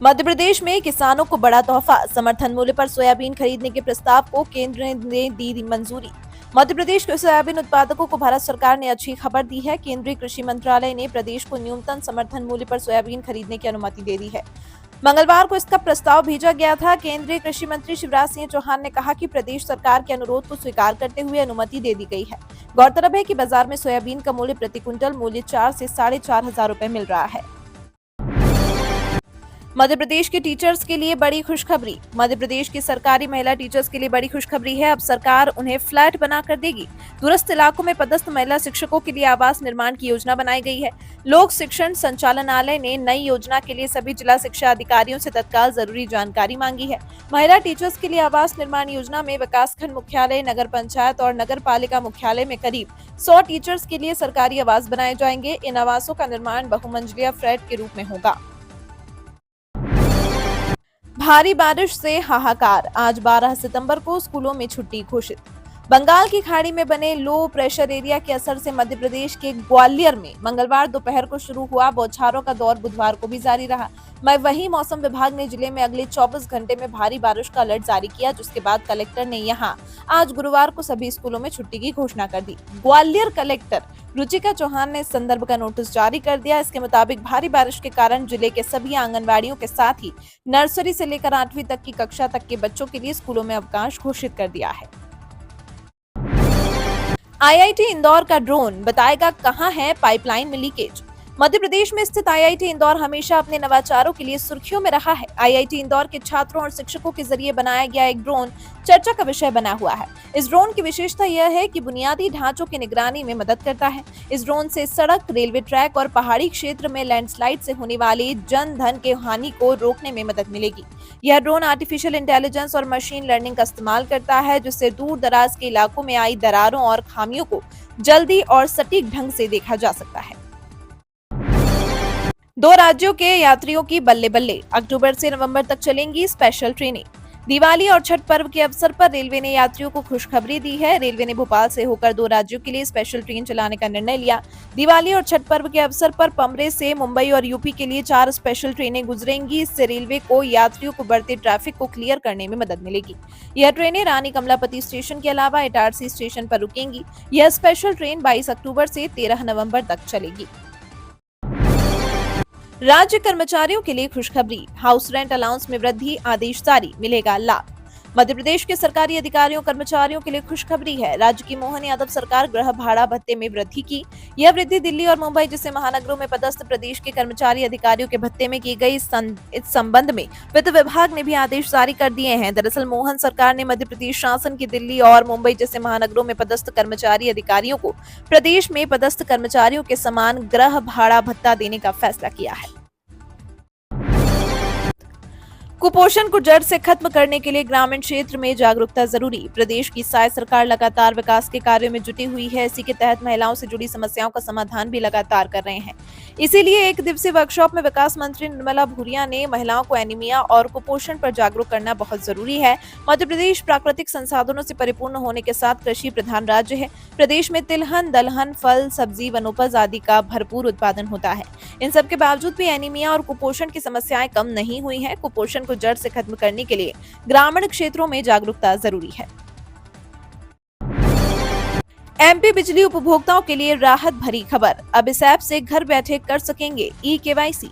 मध्य प्रदेश में किसानों को बड़ा तोहफा, समर्थन मूल्य पर सोयाबीन खरीदने के प्रस्ताव को केंद्र ने दी मंजूरी। मध्य प्रदेश के सोयाबीन उत्पादकों को भारत सरकार ने अच्छी खबर दी है। केंद्रीय कृषि मंत्रालय ने प्रदेश को न्यूनतम समर्थन मूल्य पर सोयाबीन खरीदने की अनुमति दे दी है। मंगलवार को इसका प्रस्ताव भेजा गया था। केंद्रीय कृषि मंत्री शिवराज सिंह चौहान ने कहा कि प्रदेश सरकार के अनुरोध को स्वीकार करते हुए अनुमति दे दी गई है। गौरतलब है कि बाजार में सोयाबीन का मूल्य प्रति क्विंटल मूल्य 4 से 4,500 रुपए मिल रहा है। मध्य प्रदेश के टीचर्स के लिए बड़ी खुशखबरी। मध्य प्रदेश की सरकारी महिला टीचर्स के लिए बड़ी खुशखबरी है। अब सरकार उन्हें फ्लैट बनाकर देगी। दूरस्थ इलाकों में पदस्थ महिला शिक्षकों के लिए आवास निर्माण की योजना बनाई गई है। लोक शिक्षण संचालनालय ने नई योजना के लिए सभी जिला शिक्षा अधिकारियों से तत्काल जरूरी जानकारी मांगी है। महिला टीचर्स के लिए आवास निर्माण योजना में विकासखंड मुख्यालय, नगर पंचायत और नगर पालिका मुख्यालय में करीब 100 टीचर्स के लिए सरकारी आवास बनाए जाएंगे। इन आवासों का निर्माण बहुमंजिला फ्लैट के रूप में होगा। भारी बारिश से हाहाकार, आज 12 सितंबर को स्कूलों में छुट्टी घोषित। बंगाल की खाड़ी में बने लो प्रेशर एरिया के असर से मध्य प्रदेश के ग्वालियर में मंगलवार दोपहर को शुरू हुआ बौछारों का दौर बुधवार को भी जारी रहा। वहीं मौसम विभाग ने जिले में अगले 24 घंटे में भारी बारिश का अलर्ट जारी किया, जिसके बाद कलेक्टर ने यहां आज गुरुवार को सभी स्कूलों में छुट्टी की घोषणा कर दी। ग्वालियर कलेक्टर रुचिका चौहान ने इस संदर्भ का नोटिस जारी कर दिया। इसके मुताबिक भारी बारिश के कारण जिले के सभी आंगनबाड़ियों के साथ ही नर्सरी से लेकर 8वीं तक की कक्षा तक के बच्चों के लिए स्कूलों में अवकाश घोषित कर दिया है। आईआईटी इंदौर का ड्रोन बताएगा कहां है पाइपलाइन में लीकेज। मध्य प्रदेश में स्थित आईआईटी इंदौर हमेशा अपने नवाचारों के लिए सुर्खियों में रहा है। आईआईटी इंदौर के छात्रों और शिक्षकों के जरिए बनाया गया एक ड्रोन चर्चा का विषय बना हुआ है। इस ड्रोन की विशेषता यह है कि बुनियादी ढांचों की निगरानी में मदद करता है। इस ड्रोन से सड़क, रेलवे ट्रैक और पहाड़ी क्षेत्र में लैंडस्लाइड से होने वाली जन धन के हानि को रोकने में मदद मिलेगी। यह ड्रोन आर्टिफिशियल इंटेलिजेंस और मशीन लर्निंग का इस्तेमाल करता है, जिससे दूर दराज के इलाकों में आई दरारों और खामियों को जल्दी और सटीक ढंग से देखा जा सकता है। 2 राज्यों के यात्रियों की बल्ले बल्ले, अक्टूबर से नवंबर तक चलेंगी स्पेशल ट्रेनें। दिवाली और छठ पर्व के अवसर पर रेलवे ने यात्रियों को खुशखबरी दी है। रेलवे ने भोपाल से होकर 2 राज्यों के लिए स्पेशल ट्रेन चलाने का निर्णय लिया। दिवाली और छठ पर्व के अवसर पर पमरे से मुंबई और यूपी के लिए 4 स्पेशल ट्रेनें गुजरेंगी। इससे रेलवे को यात्रियों को बढ़ते ट्रैफिक को क्लियर करने में मदद मिलेगी। यह ट्रेनें रानी कमलापति स्टेशन के अलावा इटारसी स्टेशन पर रुकेंगी। यह स्पेशल ट्रेन 22 अक्टूबर से 13 नवम्बर तक चलेगी। राज्य कर्मचारियों के लिए खुशखबरी, हाउस रेंट अलाउंस में वृद्धि, आदेश जारी, मिलेगा लाभ। मध्य प्रदेश के सरकारी अधिकारियों कर्मचारियों के लिए खुशखबरी है। राज्य की मोहन यादव सरकार गृह भाड़ा भत्ते में वृद्धि की। यह वृद्धि दिल्ली और मुंबई जैसे महानगरों में पदस्थ प्रदेश के कर्मचारी अधिकारियों के भत्ते में की गई। इस संबंध में वित्त विभाग ने भी आदेश जारी कर दिए हैं। दरअसल मोहन सरकार ने मध्य प्रदेश शासन की दिल्ली और मुंबई जैसे महानगरों में पदस्थ कर्मचारी अधिकारियों को प्रदेश में पदस्थ कर्मचारियों के समान गृह भाड़ा भत्ता देने का फैसला किया है। कुपोषण को जड़ से खत्म करने के लिए ग्रामीण क्षेत्र में जागरूकता जरूरी। प्रदेश की साय सरकार लगातार विकास के कार्यों में जुटी हुई है। इसी के तहत महिलाओं से जुड़ी समस्याओं का समाधान भी लगातार कर रहे हैं। इसीलिए एक दिवसीय वर्कशॉप में विकास मंत्री निर्मला भूरिया ने महिलाओं को एनीमिया और कुपोषण पर जागरूक करना बहुत जरूरी है। मध्य प्रदेश प्राकृतिक संसाधनों से परिपूर्ण होने के साथ कृषि प्रधान राज्य है। प्रदेश में तिलहन, दलहन, फल, सब्जी, वनोपज आदि का भरपूर उत्पादन होता है। इन सब के बावजूद भी एनीमिया और कुपोषण की समस्याएं कम नहीं हुई है। कुपोषण को जड़ से खत्म करने के लिए ग्रामीण क्षेत्रों में जागरूकता जरूरी है। एमपी बिजली उपभोक्ताओं के लिए राहत भरी खबर, अब इस ऐप से घर बैठे कर सकेंगे ई-केवाईसी।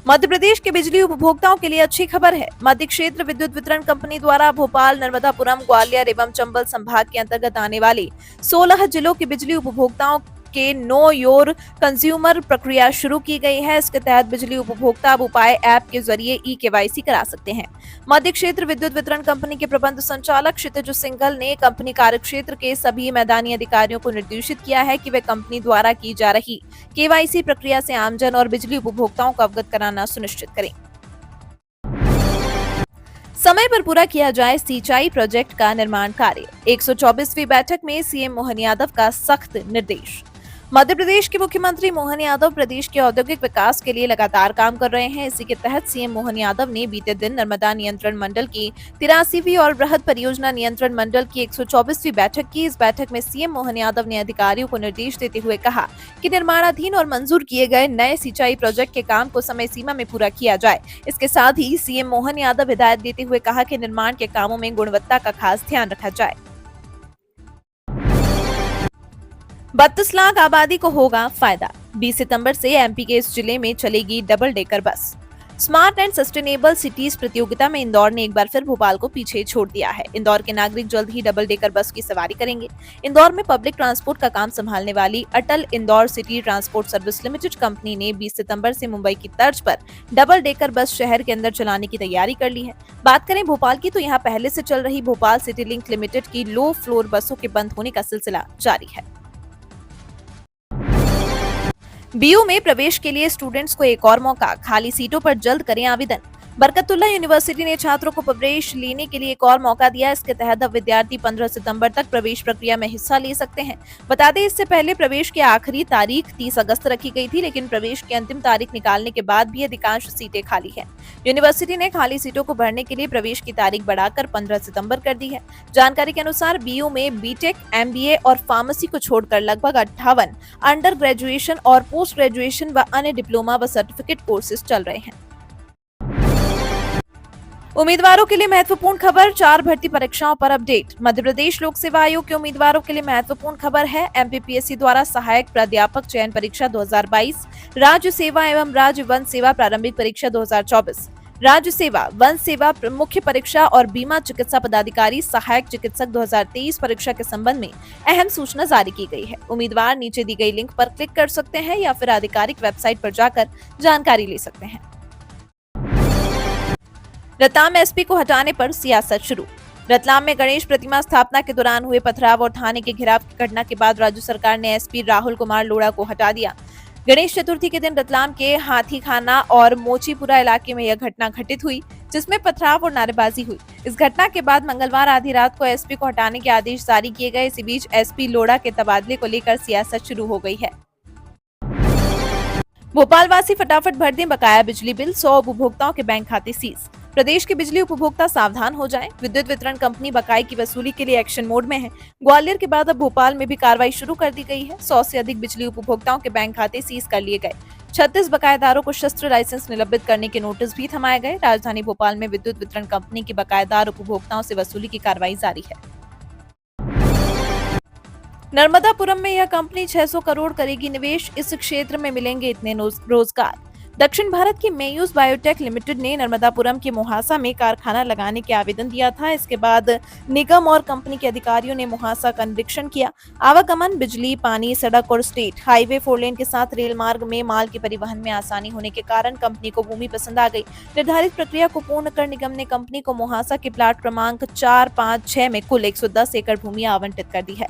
मध्य प्रदेश के बिजली उपभोक्ताओं के लिए अच्छी खबर है। मध्य क्षेत्र विद्युत वितरण कंपनी द्वारा भोपाल, नर्मदापुरम, ग्वालियर एवं चंबल संभाग के अंतर्गत आने वाले 16 जिलों के बिजली उपभोक्ताओं के नो योर कंज्यूमर प्रक्रिया शुरू की गई है। इसके तहत बिजली उपभोक्ता अब उपाय ऐप के जरिए ई-केवाईसी करा सकते हैं। मध्य क्षेत्र विद्युत वितरण कंपनी के प्रबंध संचालक क्षितिज सिंघल ने कंपनी कार्यक्षेत्र के सभी मैदानी अधिकारियों को निर्देशित किया है कि वे कंपनी द्वारा की जा रही केवाईसी प्रक्रिया से आमजन और बिजली उपभोक्ताओं को अवगत कराना सुनिश्चित करें। समय पर पूरा किया जाए सिंचाई प्रोजेक्ट का निर्माण कार्य, 124वीं बैठक में सीएम मोहन यादव का सख्त निर्देश। मध्य प्रदेश के मुख्यमंत्री मोहन यादव प्रदेश के औद्योगिक विकास के लिए लगातार काम कर रहे हैं। इसी के तहत सीएम मोहन यादव ने बीते दिन नर्मदा नियंत्रण मंडल की 83वीं और बृहद परियोजना नियंत्रण मंडल की 124वीं बैठक की। इस बैठक में सीएम मोहन यादव ने अधिकारियों को निर्देश देते हुए कहा कि निर्माणाधीन और मंजूर किए गए नए सिंचाई प्रोजेक्ट के काम को समय सीमा में पूरा किया जाए। इसके साथ ही सीएम मोहन यादव हिदायत देते हुए कहा कि निर्माण के कामों में गुणवत्ता का खास ध्यान रखा जाए। 32 लाख आबादी को होगा फायदा। 20 सितंबर से एमपी के इस जिले में चलेगी double decker bus. Smart and sustainable cities प्रतियोगिता में इंदौर ने एक बार फिर भोपाल को पीछे छोड़ दिया है। इंदौर के नागरिक जल्द ही डबल डेकर बस की सवारी करेंगे। इंदौर में पब्लिक ट्रांसपोर्ट का काम संभालने वाली Atal Indore city transport service limited company ने 20 सितंबर से मुंबई की तर्ज पर डबल डेकर बस शहर के अंदर चलाने की तैयारी कर ली है। बात करें भोपाल की तो यहाँ पहले से चल रही भोपाल सिटी लिंक लिमिटेड की लो फ्लोर बसों के बंद होने का सिलसिला जारी है। बीयू में प्रवेश के लिए स्टूडेंट्स को एक और मौका, खाली सीटों पर जल्द करें आवेदन। बरकतुल्लाह यूनिवर्सिटी ने छात्रों को प्रवेश लेने के लिए एक और मौका दिया। इसके तहत अब विद्यार्थी 15 सितंबर तक प्रवेश प्रक्रिया में हिस्सा ले सकते हैं। बता दें इससे पहले प्रवेश की आखिरी तारीख 30 अगस्त रखी गई थी, लेकिन प्रवेश की अंतिम तारीख निकालने के बाद भी अधिकांश सीटें खाली हैं। यूनिवर्सिटी ने खाली सीटों को भरने के लिए प्रवेश की तारीख बढ़ाकर 15 सितंबर कर दी है। जानकारी के अनुसार बीयू में बीटेक, एमबीए और फार्मेसी को छोड़कर लगभग 58 अंडर ग्रेजुएशन और पोस्ट ग्रेजुएशन व अन्य डिप्लोमा व सर्टिफिकेट कोर्सेज चल रहे हैं। उम्मीदवारों के लिए महत्वपूर्ण खबर, 4 भर्ती परीक्षाओं पर अपडेट। मध्य प्रदेश लोक सेवा आयोग के उम्मीदवारों के लिए महत्वपूर्ण खबर है। एमपीपीएससी द्वारा सहायक प्राध्यापक चयन परीक्षा 2022, राज्य सेवा एवं राज्य वन सेवा प्रारंभिक परीक्षा 2024, राज्य सेवा वन सेवा मुख्य परीक्षा और बीमा चिकित्सा पदाधिकारी सहायक चिकित्सक 2023 परीक्षा के संबंध में अहम सूचना जारी की गई है। उम्मीदवार नीचे दी गई लिंक पर क्लिक कर सकते हैं या फिर आधिकारिक वेबसाइट पर जाकर जानकारी ले सकते हैं। रतलाम एसपी को हटाने पर सियासत शुरू। रतलाम में गणेश प्रतिमा स्थापना के दौरान हुए पथराव और थाने के घेराव की घटना के बाद राज्य सरकार ने एसपी राहुल कुमार लोढ़ा को हटा दिया। गणेश चतुर्थी के दिन रतलाम के हाथीखाना और मोचीपुरा इलाके में यह घटना घटित हुई, जिसमें पथराव और नारेबाजी हुई। इस घटना के बाद मंगलवार आधी रात को एसपी को हटाने के आदेश जारी किए गए। इसी बीच एसपी लोढ़ा के तबादले को लेकर सियासत शुरू हो गई है। भोपाल वासी फटाफट भर दें बकाया बिजली बिल, 100 उपभोक्ताओं के बैंक खाते सीज। प्रदेश के बिजली उपभोक्ता सावधान हो जाएं। विद्युत वितरण कंपनी बकाये की वसूली के लिए एक्शन मोड में है। ग्वालियर के बाद अब भोपाल में भी कार्रवाई शुरू कर दी गई है। 100 से अधिक बिजली उपभोक्ताओं के बैंक खाते सीज कर लिए गए। 36 बकायेदारों को शस्त्र लाइसेंस निलंबित करने के नोटिस भी थमाए गए। राजधानी भोपाल में विद्युत वितरण कंपनी की बकायेदार उपभोक्ताओं से वसूली की कार्रवाई जारी है। नर्मदापुरम में यह कंपनी 600 करोड़ करेगी निवेश, इस क्षेत्र में मिलेंगे इतने रोजगार। दक्षिण भारत की मेयूस बायोटेक लिमिटेड ने नर्मदापुरम के मोहासा में कारखाना लगाने के आवेदन दिया था। इसके बाद निगम और कंपनी के अधिकारियों ने मोहासा का निरीक्षण किया। आवागमन, बिजली, पानी, सड़क और स्टेट हाईवे 4 लेन के साथ रेल मार्ग में माल के परिवहन में आसानी होने के कारण कंपनी को भूमि पसंद आ गई। निर्धारित प्रक्रिया को पूर्ण कर निगम ने कंपनी को मोहासा के प्लाट क्रमांक 4, 5, 6 में कुल 110 एकड़ भूमि आवंटित कर दी है।